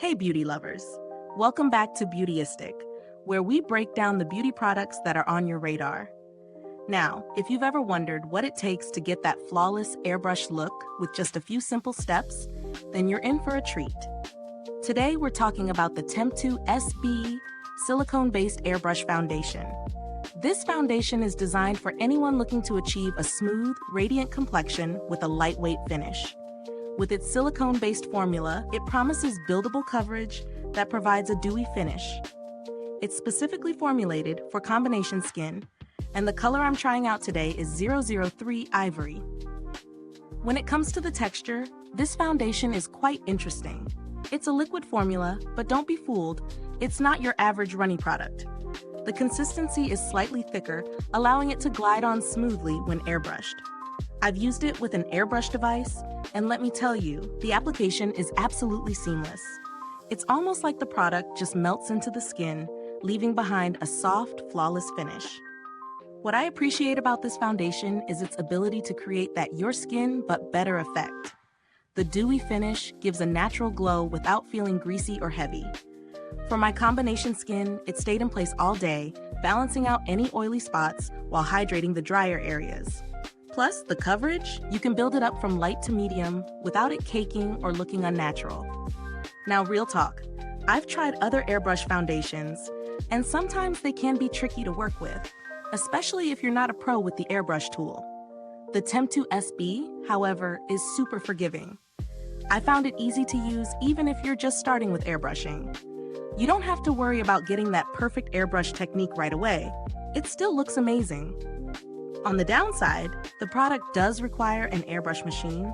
Hey beauty lovers, welcome back to Beautyistic, where we break down the beauty products that are on your radar. Now, if you've ever wondered what it takes to get that flawless airbrush look with just a few simple steps, then you're in for a treat. Today we're talking about the TEMPTU S Silicone-Based Airbrush Foundation. This foundation is designed for anyone looking to achieve a smooth, radiant complexion with a lightweight finish. With its silicone-based formula, it promises buildable coverage that provides a dewy finish. It's specifically formulated for combination skin, and the color I'm trying out today is 003 Ivory. When it comes to the texture, this foundation is quite interesting. It's a liquid formula, but don't be fooled, it's not your average runny product. The consistency is slightly thicker, allowing it to glide on smoothly when airbrushed. I've used it with an airbrush device, and let me tell you, the application is absolutely seamless. It's almost like the product just melts into the skin, leaving behind a soft, flawless finish. What I appreciate about this foundation is its ability to create that your skin but better effect. The dewy finish gives a natural glow without feeling greasy or heavy. For my combination skin, it stayed in place all day, balancing out any oily spots while hydrating the drier areas. Plus, the coverage, you can build it up from light to medium without it caking or looking unnatural. Now, real talk, I've tried other airbrush foundations, and sometimes they can be tricky to work with, especially if you're not a pro with the airbrush tool. The TEMPTU S, however, is super forgiving. I found it easy to use even if you're just starting with airbrushing. You don't have to worry about getting that perfect airbrush technique right away. It still looks amazing. On the downside, the product does require an airbrush machine,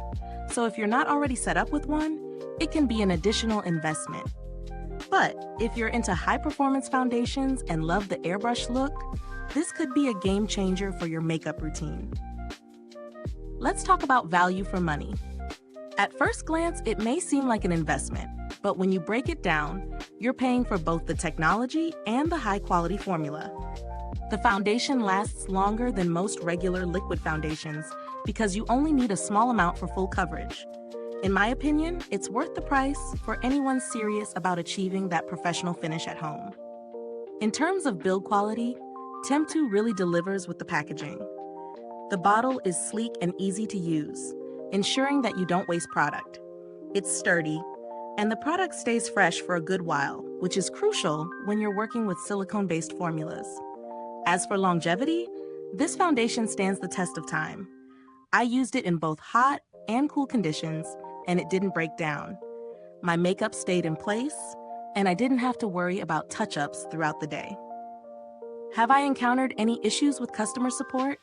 so if you're not already set up with one, it can be an additional investment. But if you're into high-performance foundations and love the airbrush look, this could be a game changer for your makeup routine. Let's talk about value for money. At first glance, it may seem like an investment, but when you break it down, you're paying for both the technology and the high-quality formula. The foundation lasts longer than most regular liquid foundations because you only need a small amount for full coverage. In my opinion, it's worth the price for anyone serious about achieving that professional finish at home. In terms of build quality, TEMPTU really delivers with the packaging. The bottle is sleek and easy to use, ensuring that you don't waste product. It's sturdy, and the product stays fresh for a good while, which is crucial when you're working with silicone-based formulas. As for longevity, this foundation stands the test of time. I used it in both hot and cool conditions, and it didn't break down. My makeup stayed in place, and I didn't have to worry about touch-ups throughout the day. Have I encountered any issues with customer support?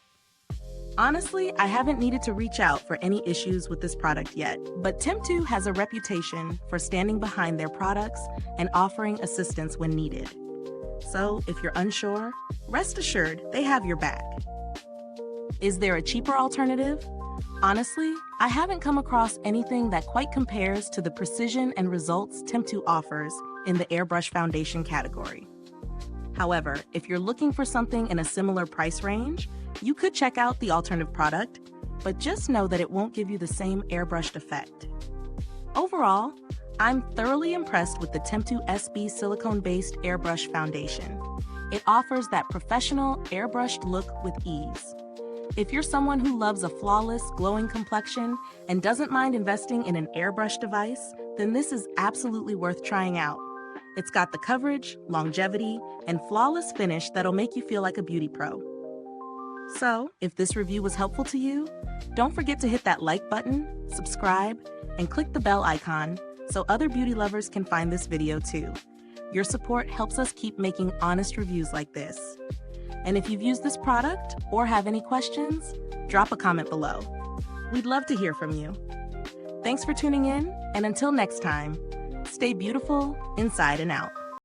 Honestly, I haven't needed to reach out for any issues with this product yet, but TEMPTU has a reputation for standing behind their products and offering assistance when needed. So, if you're unsure, rest assured they have your back. Is there a cheaper alternative? Honestly, I haven't come across anything that quite compares to the precision and results TEMPTU offers in the airbrush foundation category. However, if you're looking for something in a similar price range, you could check out the alternative product, but just know that it won't give you the same airbrushed effect. Overall, I'm thoroughly impressed with the TEMPTU S Silicone-Based Airbrush Foundation. It offers that professional, airbrushed look with ease. If you're someone who loves a flawless, glowing complexion and doesn't mind investing in an airbrush device, then this is absolutely worth trying out. It's got the coverage, longevity, and flawless finish that'll make you feel like a beauty pro. So, if this review was helpful to you, don't forget to hit that like button, subscribe, and click the bell icon so other beauty lovers can find this video too. Your support helps us keep making honest reviews like this. And if you've used this product or have any questions, drop a comment below. We'd love to hear from you. Thanks for tuning in, and until next time, stay beautiful inside and out.